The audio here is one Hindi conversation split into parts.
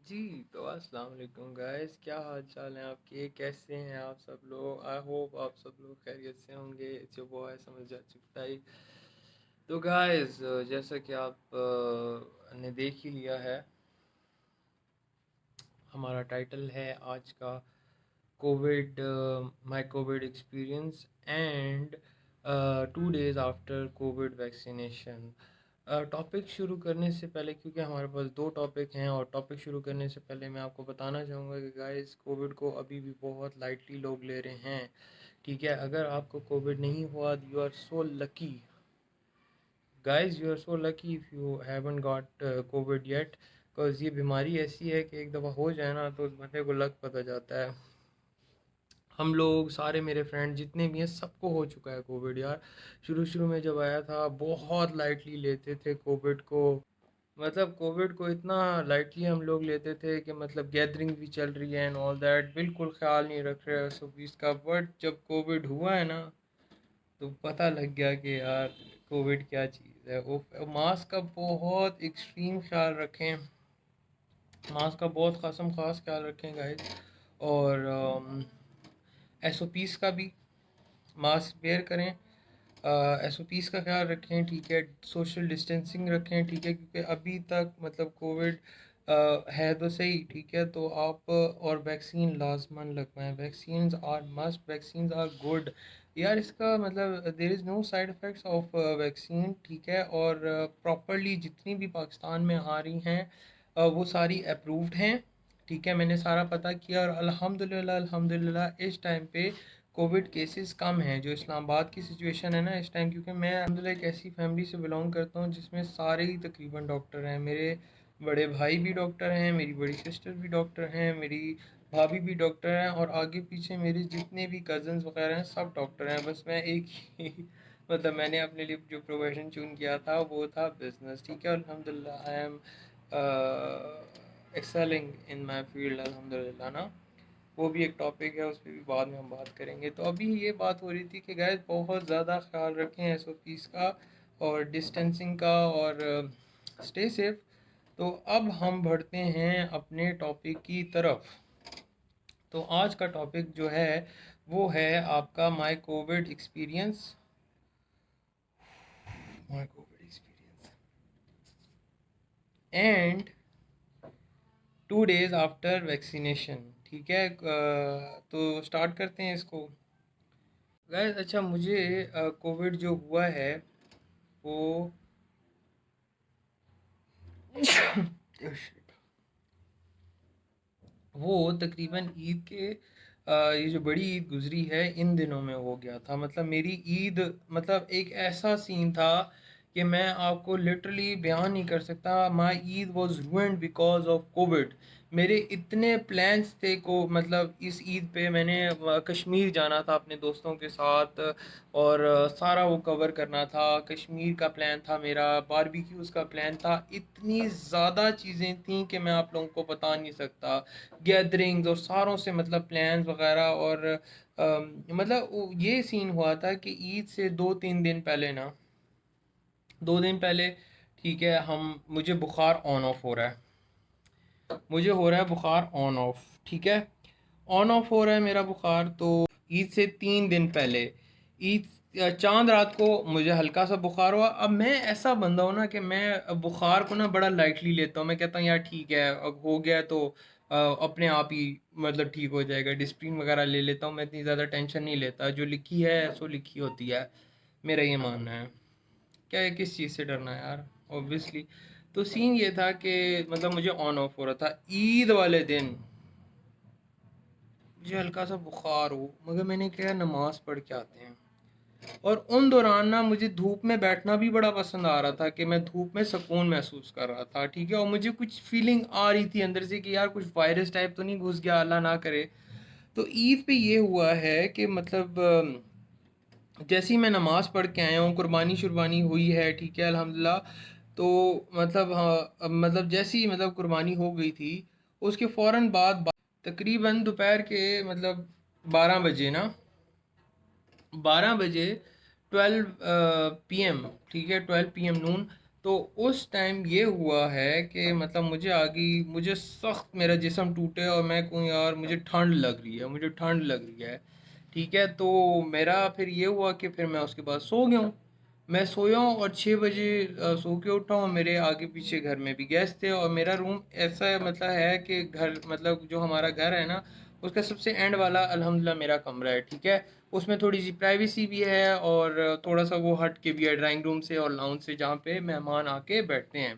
जी, तो अस्सलाम वालेकुम गाइस, क्या हाल चाल हैं आपके? कैसे हैं आप सब लोग? आई होप आप सब लोग खैरियत से होंगे। इट्स योर बॉय समझदार चिफ्ताई। तो गाइस, जैसा कि आप ने देख ही लिया है, हमारा टाइटल है आज का Covid, my Covid experience and 2 days after Covid vaccination. Topic शुरू करने से पहले, क्योंकि हमारे पास दो टॉपिक हैं, और टॉपिक शुरू करने से पहले मैं आपको बताना चाहूँगा कि गाइस, कोविड को अभी भी बहुत लाइटली लोग ले रहे हैं। ठीक है, अगर आपको कोविड नहीं हुआ, you are so lucky guys, you are so lucky if you haven't got Covid yet. Because ये बीमारी ऐसी है कि एक दफ़ा हो जाए ना तो उस बंदे को लग पता जाता है। हम लोग सारे, मेरे फ्रेंड जितने भी हैं, सबको हो चुका है कोविड यार। शुरू शुरू में जब आया था बहुत लाइटली लेते थे कोविड को। मतलब कोविड को इतना लाइटली हम लोग लेते थे कि मतलब गैदरिंग भी चल रही है एंड ऑल दैट, बिल्कुल ख्याल नहीं रख रहे 120 का। बट जब कोविड हुआ है ना, तो पता लग गया कि यार कोविड क्या चीज़ है। वो मास्क का बहुत एक्सट्रीम ख्याल रखें, मास्क का बहुत कसम खास ख्याल रखें गाइस। और SOPs का भी मास्क वेयर करें, SOPs का ख्याल रखें, ठीक है। सोशल डिस्टेंसिंग रखें, ठीक है, क्योंकि अभी तक मतलब कोविड है तो सही, ठीक है। तो आप और वैक्सीन लाजमन लगवाएं, vaccine are must, vaccine are good यार। इसका मतलब there is no side effects of vaccine, ठीक है। और प्रॉपरली जितनी भी पाकिस्तान में आ रही हैं वो सारी अप्रूव्ड हैं, ठीक है। मैंने सारा पता किया और अल्हम्दुलिल्लाह अल्हम्दुलिल्लाह इस टाइम पे कोविड केसेस कम हैं। जो इस्लामाबाद की सिचुएशन है ना इस टाइम, क्योंकि मैं अल्हम्दुलिल्लाह एक ऐसी फैमिली से बिलोंग करता हूँ जिसमें सारे ही तकरीबन डॉक्टर हैं। मेरे बड़े भाई भी डॉक्टर हैं, मेरी बड़ी सिस्टर भी डॉक्टर हैं, मेरी भाभी भी डॉक्टर हैं, और आगे पीछे मेरे जितने भी कज़न्स वगैरह हैं सब डॉक्टर हैं। बस मैं एक ही मतलब मैंने अपने लिए जो प्रोफेशन चून किया था वो था बिज़नेस, ठीक है। अल्हम्दुलिल्लाह I am excelling in my field अल्हम्दुलिल्लाह ना। वो भी एक टॉपिक है, उस पर भी बाद में हम बात करेंगे। तो अभी ये बात हो रही थी कि गैस बहुत ज़्यादा ख्याल रखें SOPs का और डिस्टेंसिंग का, और स्टे सेफ। तो अब हम बढ़ते हैं अपने टॉपिक की तरफ। तो आज का टॉपिक जो है वो है आपका my Covid experience, my Covid experience and 2 days after vaccination, ठीक है। तो स्टार्ट करते हैं इसको गाइस। अच्छा, मुझे कोविड जो हुआ है वो वो तकरीबन ईद के ये जो बड़ी ईद गुजरी है इन दिनों में हो गया था। मतलब मेरी ईद, मतलब एक ऐसा सीन था कि मैं आपको लिटरली बयान नहीं कर सकता। My Eid was ruined because of covid. मेरे इतने प्लान्स थे को मतलब इस ईद पे मैंने कश्मीर जाना था अपने दोस्तों के साथ, और सारा वो कवर करना था। कश्मीर का प्लान था मेरा, बारबेक्यूज़ का प्लान था, इतनी ज़्यादा चीज़ें थी कि मैं आप लोगों को बता नहीं सकता। गैदरिंग्स और सारों से मतलब प्लान्स वगैरह। और मतलब ये सीन हुआ था कि ईद से 2-3 दिन पहले ना, 2 दिन पहले, ठीक है, हम मुझे बुखार ऑन ऑफ हो रहा है, मुझे हो रहा है बुखार ऑन ऑफ, ठीक है। ऑन ऑफ हो रहा है मेरा बुखार। तो ईद से 3 दिन पहले, ईद चांद रात को मुझे हल्का सा बुखार हुआ। अब मैं ऐसा बंदा हूँ ना कि मैं बुखार को ना बड़ा लाइटली लेता हूँ। मैं कहता हूँ यार ठीक है, अब हो गया तो अपने आप ही मतलब ठीक हो जाएगा। डिस्प्रिन वगैरह ले लेता हूँ, मैं इतनी ज़्यादा टेंशन नहीं लेता। जो लिखी है सो लिखी होती है, मेरा ये मानना है। क्या है, किस चीज़ से डरना है यार, ऑब्वियसली। तो सीन ये था कि मतलब मुझे ऑन ऑफ हो रहा था ईद वाले दिन। मुझे हल्का सा बुखार हो, मगर मैंने क्या, नमाज पढ़ के आते हैं। और उन दौरान ना मुझे धूप में बैठना भी बड़ा पसंद आ रहा था कि मैं धूप में सुकून महसूस कर रहा था, ठीक है। और मुझे कुछ फीलिंग आ रही थी अंदर से कि यार कुछ वायरस टाइप तो नहीं घुस गया, अल्लाह ना करे। तो ईद पे ये हुआ है कि मतलब जैसे ही मैं नमाज़ पढ़ के आया हूँ, कुर्बानी शुरबानी हुई है, ठीक है, अल्हम्दुलिल्लाह। तो मतलब हाँ, अब मतलब जैसी मतलब कुर्बानी हो गई थी, उसके फ़ौरन बाद तकरीबन दोपहर के मतलब 12 बजे ना, 12 बजे, 12 PM, ठीक है, 12 PM नून। तो उस टाइम ये हुआ है कि मतलब मुझे सख्त मेरा जिस्म टूटे और मैं कहूँ यार मुझे ठंड लग रही है, मुझे ठंड लग रही है। ठीक है, तो मेरा फिर ये हुआ कि फिर मैं उसके बाद सो गया हूँ। मैं सोया हूँ और 6 बजे सो के उठा हूँ। मेरे आगे पीछे घर में भी गेस्ट थे और मेरा रूम ऐसा मतलब है कि घर मतलब जो हमारा घर है ना, उसका सबसे एंड वाला अल्हम्दुलिल्लाह मेरा कमरा है। ठीक है, उसमें थोड़ी सी प्राइवेसी भी है और थोड़ा सा वो हट के भी है ड्राइंग रूम से और लाउंज से जहाँ पे मेहमान आके बैठते हैं।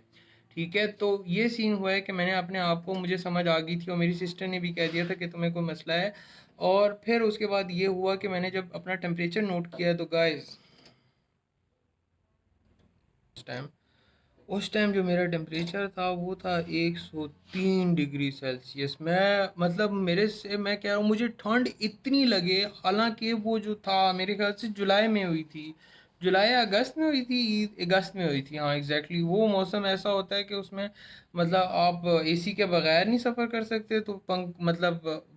ठीक है, तो ये सीन हुआ है कि मैंने अपने आप को, मुझे समझ आ गई थी और मेरी सिस्टर ने भी कह दिया था कि तुम्हें कोई मसला है। और फिर उसके बाद ये हुआ कि मैंने जब अपना टेम्परेचर नोट किया तो गाइस उस टाइम उस टाइम जो मेरा टेम्परेचर था वो था 103 डिग्री सेल्सियस। मैं मतलब मेरे से मैं कह रहा हूँ मुझे ठंड इतनी लगे, हालांकि वो जो था मेरे ख्याल से जुलाई में हुई थी, जुलाई या अगस्त में हुई थी, ईद अगस्त में हुई थी, हाँ एग्जैक्टली। वो मौसम ऐसा होता है कि उसमें मतलब आप एसी के बगैर नहीं सफ़र कर सकते, तो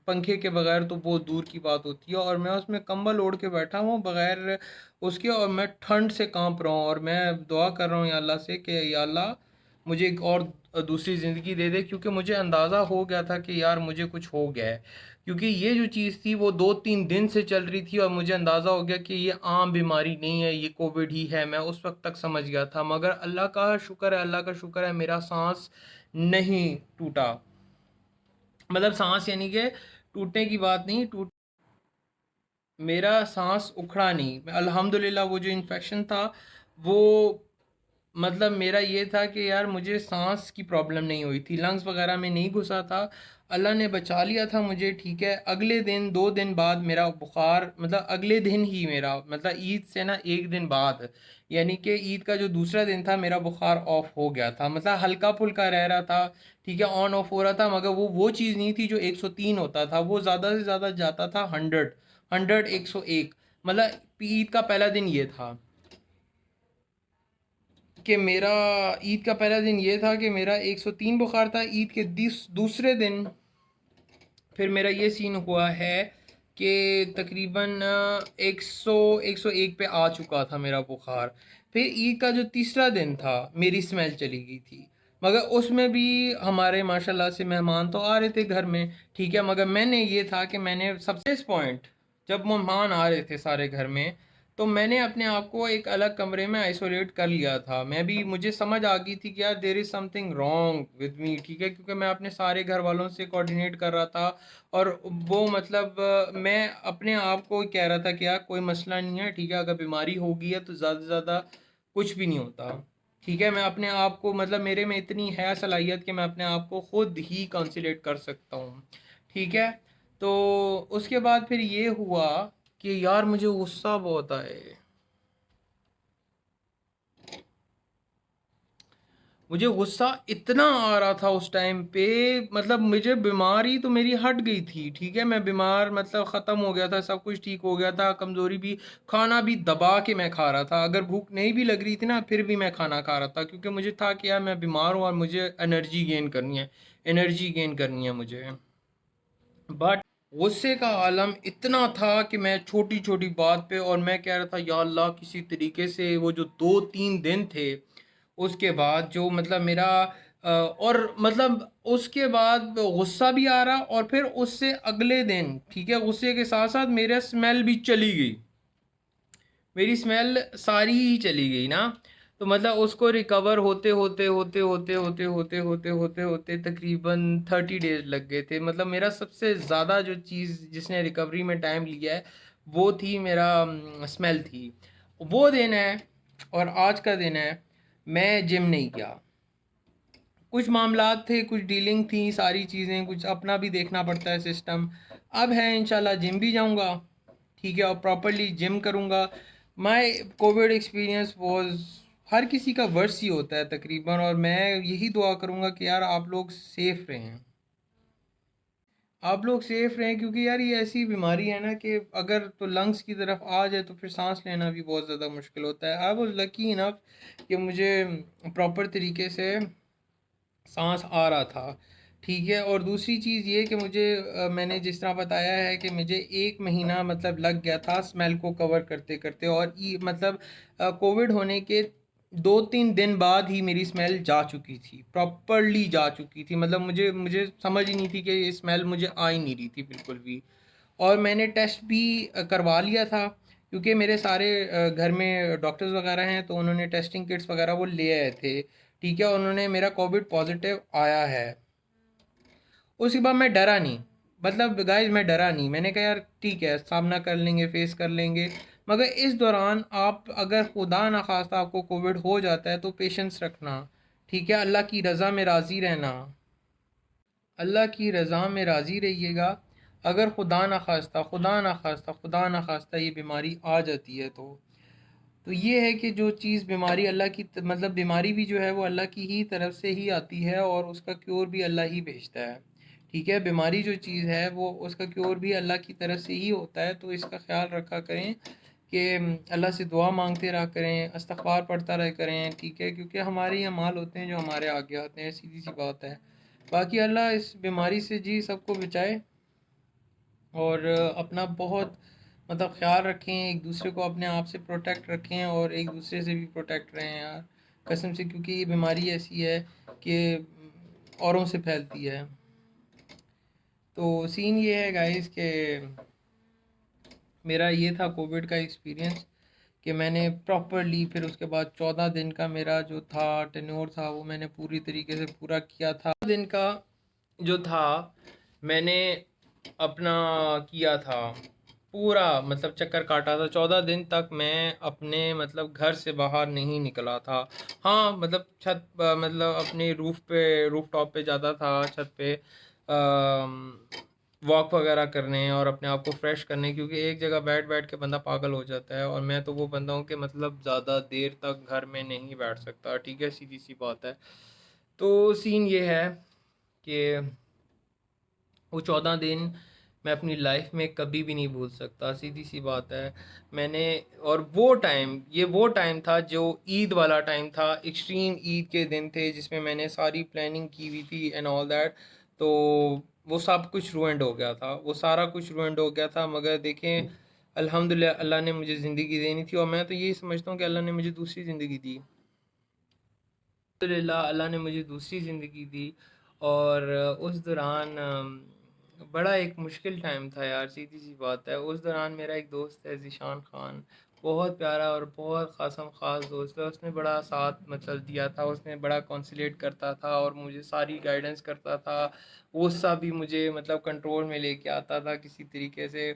पंखे के बगैर तो बहुत दूर की बात होती है। और मैं उसमें कंबल ओढ़ के बैठा हूँ बगैर उसके, और मैं ठंड से कांप रहा हूँ और मैं दुआ कर रहा हूँ या अल्लाह से कि या अल्लाह मुझे एक और दूसरी ज़िंदगी दे दे, क्योंकि मुझे अंदाज़ा हो गया था कि यार मुझे कुछ हो गया है। क्योंकि ये जो चीज़ थी वो 2-3 दिन से चल रही थी और मुझे अंदाज़ा हो गया कि ये आम बीमारी नहीं है, ये कोविड ही है। मैं उस वक्त तक समझ गया था, मगर अल्लाह का शुक्र है, अल्लाह का शुक्र है, मेरा सांस नहीं टूटा। मतलब सांस यानी कि टूटने की बात नहीं, टूट मेरा सांस उखड़ा नहीं। अल्हम्दुलिल्लाह वो जो इन्फेक्शन था वो मतलब मेरा ये था कि यार मुझे सांस की प्रॉब्लम नहीं हुई थी, लंग्स वगैरह में नहीं घुसा था, अल्लाह ने बचा लिया था मुझे। ठीक है, अगले दिन 2 दिन बाद मेरा बुखार, मतलब अगले दिन ही मेरा मतलब ईद से ना एक दिन बाद, यानी कि ईद का जो दूसरा दिन था मेरा बुखार ऑफ हो गया था। मतलब हल्का फुल्का रह रहा था, ठीक है, ऑन ऑफ हो रहा था, मगर वो चीज़ नहीं थी जो 103 होता था, वो ज़्यादा से ज़्यादा जाता था 100, 101। मतलब ईद का पहला दिन ये था कि मेरा ईद का पहला दिन ये था कि मेरा 103 बुखार था। ईद के दूसरे दिन फिर मेरा ये सीन हुआ है कि तकरीबन 101 पे आ चुका था मेरा बुखार। फिर ईद का जो तीसरा दिन था मेरी स्मेल चली गई थी, मगर उसमें भी हमारे माशाल्लाह से मेहमान तो आ रहे थे घर में। ठीक है, मगर मैंने ये था कि मैंने सबसे पॉइंट, जब मेहमान आ रहे थे सारे घर में, तो मैंने अपने आप को एक अलग कमरे में आइसोलेट कर लिया था। मैं भी, मुझे समझ आ गई थी कि यार there is something wrong with me. ठीक है, क्योंकि मैं अपने सारे घर वालों से कोऑर्डिनेट कर रहा था और वो मतलब मैं अपने आप को कह रहा था कि यार कोई मसला नहीं है, ठीक है, अगर बीमारी होगी है तो ज़्यादा से ज़्यादा कुछ भी नहीं होता। ठीक है, मैं अपने आप को मतलब मेरे में इतनी है सलाहियत कि मैं अपने आप को खुद ही काउंसलेट कर सकता हूँ। ठीक है, तो उसके बाद फिर ये हुआ कि यार मुझे गुस्सा बहुत आए, मुझे गुस्सा इतना आ रहा था उस टाइम पे। मतलब मुझे बीमारी तो मेरी हट गई थी, ठीक है, मैं बीमार मतलब ख़त्म हो गया था, सब कुछ ठीक हो गया था, कमज़ोरी भी, खाना भी दबा के मैं खा रहा था, अगर भूख नहीं भी लग रही थी ना फिर भी मैं खाना खा रहा था, क्योंकि मुझे था कि यार मैं बीमार हूँ और मुझे एनर्जी गेन करनी है, एनर्जी गेन करनी है मुझे। बट गुस्से का आलम इतना था कि मैं छोटी छोटी बात पे, और मैं कह रहा था या अल्लाह किसी तरीके से वो जो 2-3 दिन थे उसके बाद जो मतलब मेरा और मतलब उसके बाद गुस्सा भी आ रहा, और फिर उससे अगले दिन, ठीक है, गुस्से के साथ साथ मेरा स्मेल भी चली गई, मेरी स्मेल सारी ही चली गई ना। तो मतलब उसको रिकवर होते होते होते होते होते होते होते होते होते तकरीबन 30 डेज लग गए थे। मतलब मेरा सबसे ज़्यादा जो चीज़ जिसने रिकवरी में टाइम लिया है वो थी मेरा स्मेल थी। वो दिन है और आज का दिन है, मैं जिम नहीं गया। कुछ मामलात थे, कुछ डीलिंग थी, सारी चीज़ें, कुछ अपना भी देखना पड़ता है सिस्टम। अब है इंशाल्लाह जिम भी जाऊंगा, ठीक है, और प्रॉपरली जिम करूंगा। माय कोविड एक्सपीरियंस वाज, हर किसी का वर्स ही होता है तकरीबन, और मैं यही दुआ करूंगा कि यार आप लोग सेफ रहें, आप लोग सेफ रहें, क्योंकि यार ये ऐसी बीमारी है ना कि अगर तो लंग्स की तरफ आ जाए तो फिर सांस लेना भी बहुत ज़्यादा मुश्किल होता है। आई वाज लकी इनफ कि मुझे प्रॉपर तरीके से सांस आ रहा था। ठीक है, और दूसरी चीज़ ये कि मुझे मैंने जिस तरह बताया है कि मुझे 1 महीना मतलब लग गया था स्मेल को कवर करते करते, और मतलब कोविड होने के 2-3 दिन बाद ही मेरी स्मेल जा चुकी थी, प्रॉपरली जा चुकी थी। मतलब मुझे मुझे समझ ही नहीं थी कि ये स्मेल मुझे आ ही नहीं रही थी बिल्कुल भी। और मैंने टेस्ट भी करवा लिया था, क्योंकि मेरे सारे घर में डॉक्टर्स वगैरह हैं, तो उन्होंने टेस्टिंग किट्स वगैरह वो ले आए थे। ठीक है, उन्होंने मेरा कोविड पॉजिटिव आया है। उसके बाद मैं डरा नहीं, मतलब गाइस मैं डरा नहीं। मैंने कहा यार ठीक है, सामना कर लेंगे, फेस कर लेंगे। मगर इस दौरान आप अगर खुदा ना खास्ता आपको कोविड हो जाता है तो पेशेंस रखना। ठीक है, अल्लाह की रज़ा में राज़ी रहना, अल्लाह की रज़ा में राज़ी रहिएगा। अगर खुदा ना खास्ता, खुदा ना खास्ता, खुदा ना खास्ता ये बीमारी आ जाती है तो ये है कि जो चीज़ बीमारी अल्लाह की मतलब बीमारी भी जो है वो अल्लाह की ही तरफ से ही आती है, और उसका क्योर भी अल्लाह ही भेजता है। ठीक है, बीमारी जो चीज़ है वो उसका क्योर भी अल्लाह की तरफ से ही होता है। तो इसका ख्याल रखा करें कि अल्लाह से दुआ मांगते रहा करें, इस्तग़फ़ार पढ़ता रहा करें। ठीक है, क्योंकि हमारे ही अमाल होते हैं जो हमारे आगे आते हैं, सीधी सी बात है। बाकी अल्लाह इस बीमारी से जी सबको बचाए, और अपना बहुत मतलब ख्याल रखें, एक दूसरे को अपने आप से प्रोटेक्ट रखें, और एक दूसरे से भी प्रोटेक्ट रहें यार, कसम से, क्योंकि ये बीमारी ऐसी है कि औरों से फैलती है। तो सीन ये है गाइस कि मेरा ये था कोविड का एक्सपीरियंस, कि मैंने प्रॉपरली फिर उसके बाद 14 दिन का मेरा जो था टेन्योर था वो मैंने पूरी तरीके से पूरा किया था। दिन का जो था मैंने अपना किया था पूरा, मतलब चक्कर काटा था। 14 दिन तक मैं अपने मतलब घर से बाहर नहीं निकला था। हाँ मतलब छत मतलब अपने रूफ टॉप पे जाता था, छत पे वॉक वगैरह करने और अपने आप को फ्रेश करने, क्योंकि एक जगह बैठ बैठ के बंदा पागल हो जाता है, और मैं तो वो बंदा हूँ कि मतलब ज़्यादा देर तक घर में नहीं बैठ सकता। ठीक है, सीधी सी बात है। तो सीन ये है कि वो 14 दिन मैं अपनी लाइफ में कभी भी नहीं भूल सकता, सीधी सी बात है। मैंने और वो टाइम था जो ईद वाला टाइम था, एक्सट्रीम ईद के दिन थे जिसमें मैंने सारी प्लानिंग की हुई थी एंड ऑल दैट। तो वो सब कुछ रुइंड हो गया था, वो सारा कुछ रुइंड हो गया था। मगर देखें, अल्हम्दुलिल्लाह अल्लाह ने मुझे ज़िंदगी देनी थी, और मैं तो यही समझता हूँ कि अल्लाह ने मुझे दूसरी ज़िंदगी दी। अल्हम्दुलिल्लाह अल्लाह ने मुझे दूसरी ज़िंदगी दी। और उस दौरान बड़ा एक मुश्किल टाइम था यार, सीधी सी बात है। उस दौरान मेरा एक दोस्त है ज़ीशान ख़ान, बहुत प्यारा और बहुत ख़ासम ख़ास दोस्त है। उसने बड़ा साथ मतलब दिया था, उसने बड़ा कॉन्सलेट करता था और मुझे सारी गाइडेंस करता था। वो सब भी मुझे मतलब कंट्रोल में लेके आता था किसी तरीके से।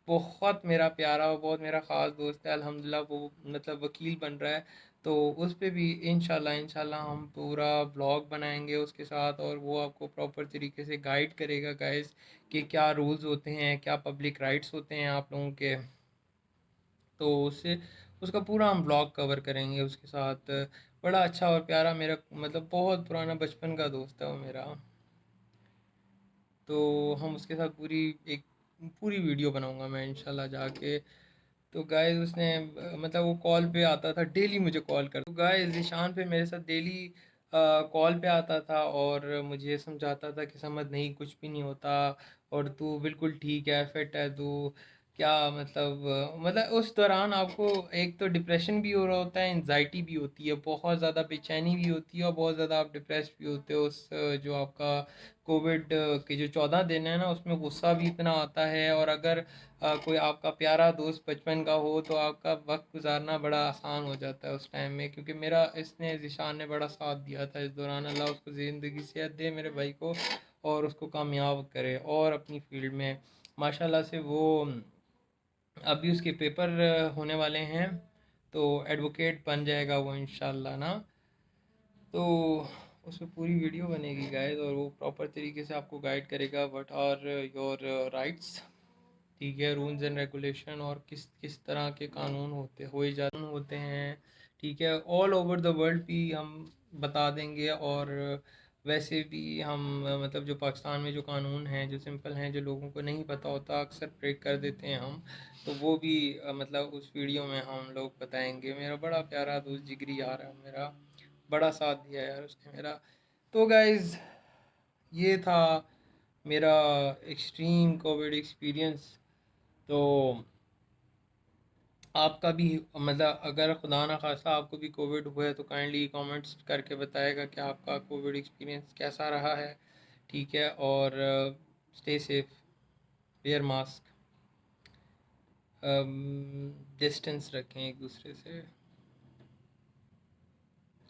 बहुत मेरा प्यारा और बहुत मेरा ख़ास दोस्त है। अल्हम्दुलिल्लाह वो मतलब वकील बन रहा है। तो उस पे भी इंशाल्लाह इंशाल्लाह हम पूरा ब्लॉग बनाएंगे उसके साथ, और वो आपको प्रॉपर तरीके से गाइड करेगा गाइस कि क्या रूल्स होते हैं, क्या पब्लिक राइट्स होते हैं आप लोगों के। तो उससे उसका पूरा हम ब्लॉग कवर करेंगे उसके साथ। बड़ा अच्छा और प्यारा मेरा मतलब बहुत पुराना बचपन का दोस्त है वो मेरा। तो हम उसके साथ एक पूरी वीडियो बनाऊंगा मैं इंशाल्लाह जाके। तो गाइस उसने मतलब वो कॉल पे आता था डेली, मुझे कॉल कर, तो गाइस ज़ीशान पे मेरे साथ डेली कॉल पे आता था और मुझे समझाता था कि समझ नहीं, कुछ भी नहीं होता, और तू बिल्कुल ठीक है, फिट है तू। क्या मतलब मतलब उस दौरान आपको एक तो डिप्रेशन भी हो रहा होता है, एनजाइटी भी होती है, बहुत ज़्यादा बेचैनी भी होती है, और बहुत ज़्यादा आप डिप्रेस भी होते हो। उस जो आपका कोविड के जो 14 दिन है ना, उसमें गुस्सा भी इतना आता है। और अगर कोई आपका प्यारा दोस्त बचपन का हो तो आपका वक्त गुजारना बड़ा आसान हो जाता है उस टाइम में, क्योंकि मेरा इसने ज़ीशान ने बड़ा साथ दिया था इस दौरान। अल्लाह उसको ज़िंदगी सेहत दे मेरे भाई को, और उसको कामयाब करे और अपनी फील्ड में। माशाल्लाह से वो अभी उसके पेपर होने वाले हैं, तो एडवोकेट बन जाएगा वो इंशाल्लाह ना। तो उसमें पूरी वीडियो बनेगी गाइस, और वो प्रॉपर तरीके से आपको गाइड करेगा व्हाट आर योर राइट्स। ठीक है, रूल्स एंड रेगुलेशन, और किस किस तरह के कानून होते हैं। ठीक है, ऑल ओवर द वर्ल्ड भी हम बता देंगे। और वैसे भी हम मतलब जो पाकिस्तान में जो कानून हैं जो सिंपल हैं, जो लोगों को नहीं पता होता, अक्सर ब्रेक कर देते हैं हम, तो वो भी मतलब उस वीडियो में हम लोग बताएंगे। मेरा बड़ा प्यारा दोस्त जिगरी यार है मेरा, बड़ा साथ दिया यार उसने मेरा। तो गाइज़ ये था मेरा एक्सट्रीम कोविड एक्सपीरियंस। तो आपका भी मतलब अगर खुदा ना खास्ता आपको भी कोविड हुआ है तो काइंडली कमेंट्स करके बताएगा कि आपका कोविड एक्सपीरियंस कैसा रहा है। ठीक है, और stay safe, wear mask, distance रखें एक दूसरे से,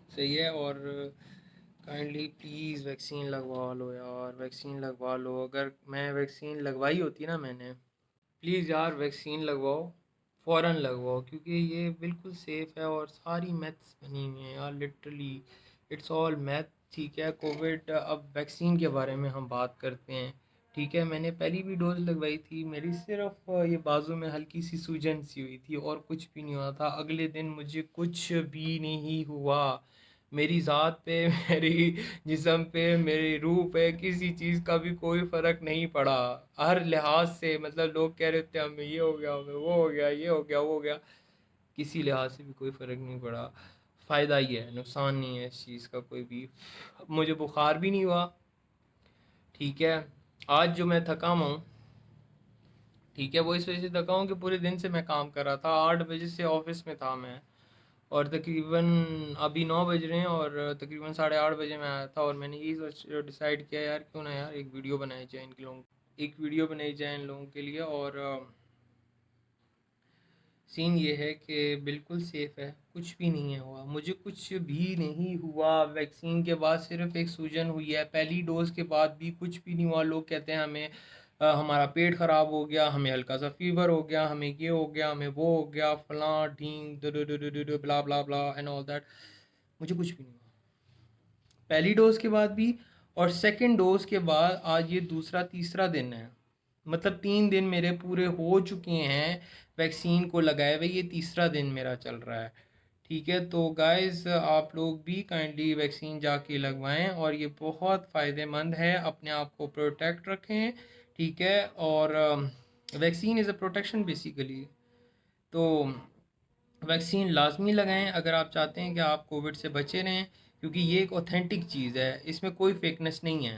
सही है। और काइंडली प्लीज़ वैक्सीन लगवा लो यार, वैक्सीन लगवा लो। अगर मैं वैक्सीन लगवाई होती ना मैंने, प्लीज़ यार वैक्सीन लगवाओ, फ़ौरन लगवाओ, क्योंकि ये बिल्कुल सेफ़ है और सारी मैथ्स बनी हुई हैं यार, लिटरली इट्स ऑल मैथ। ठीक है, कोविड, अब वैक्सीन के बारे में हम बात करते हैं। ठीक है, मैंने पहली भी डोज़ लगवाई थी, मेरी सिर्फ ये बाजू में हल्की सी सूजन सी हुई थी और कुछ भी नहीं हुआ था। अगले दिन मुझे कुछ भी नहीं हुआ, मेरी ज़ात पे मेरी जिस्म पे, मेरी रूह पे किसी चीज़ का भी कोई फ़र्क नहीं पड़ा। हर लिहाज से मतलब लोग कह रहे थे हमें ये हो गया, हमें वो हो गया, ये हो गया, वो हो गया, किसी लिहाज से भी कोई फ़र्क नहीं पड़ा। फ़ायदा ही है, नुकसान नहीं है इस चीज़ का कोई भी। मुझे बुखार भी नहीं हुआ। ठीक है, आज जो मैं थका हुआ हूँ, ठीक है, वो इस वजह से थका हूँ कि पूरे दिन से मैं काम कर रहा था, 8 बजे से ऑफिस में था मैं, और तकरीबन अभी 9 बज रहे हैं और तकरीबन 8:30 बजे मैं आया था। और मैंने यही सोच डिसाइड किया यार, क्यों ना यार एक वीडियो बनाई जाए इनके लोगों, एक वीडियो बनाई जाए इन लोगों के लिए। और सीन ये है कि बिल्कुल सेफ़ है, कुछ भी नहीं है हुआ, मुझे कुछ भी नहीं हुआ। वैक्सीन के बाद सिर्फ एक सूजन हुई है, पहली डोज़ के बाद भी कुछ भी नहीं हुआ। लोग कहते हैं हमें हमारा पेट ख़राब हो गया, हमें हल्का सा फीवर हो गया, हमें ये हो गया, हमें वो हो गया, फलां ढींग ब्ला ब्ला ब्ला एंड ऑल दैट। मुझे कुछ भी नहीं हुआ पहली डोज़ के बाद भी, और सेकंड डोज़ के बाद आज ये दूसरा तीसरा दिन है, मतलब 3 दिन मेरे पूरे हो चुके हैं वैक्सीन को लगाए हुए, ये तीसरा दिन मेरा चल रहा है। ठीक है, तो गाइस आप लोग भी काइंडली वैक्सीन जाके लगवाएं, और ये बहुत फ़ायदेमंद है, अपने आप को प्रोटेक्ट रखें। ठीक है, और vaccine is a protection basically. तो वैक्सीन लाजमी लगाएं अगर आप चाहते हैं कि आप कोविड से बचे रहें, क्योंकि ये एक ऑथेंटिक चीज़ है, इसमें कोई फेकनेस नहीं है।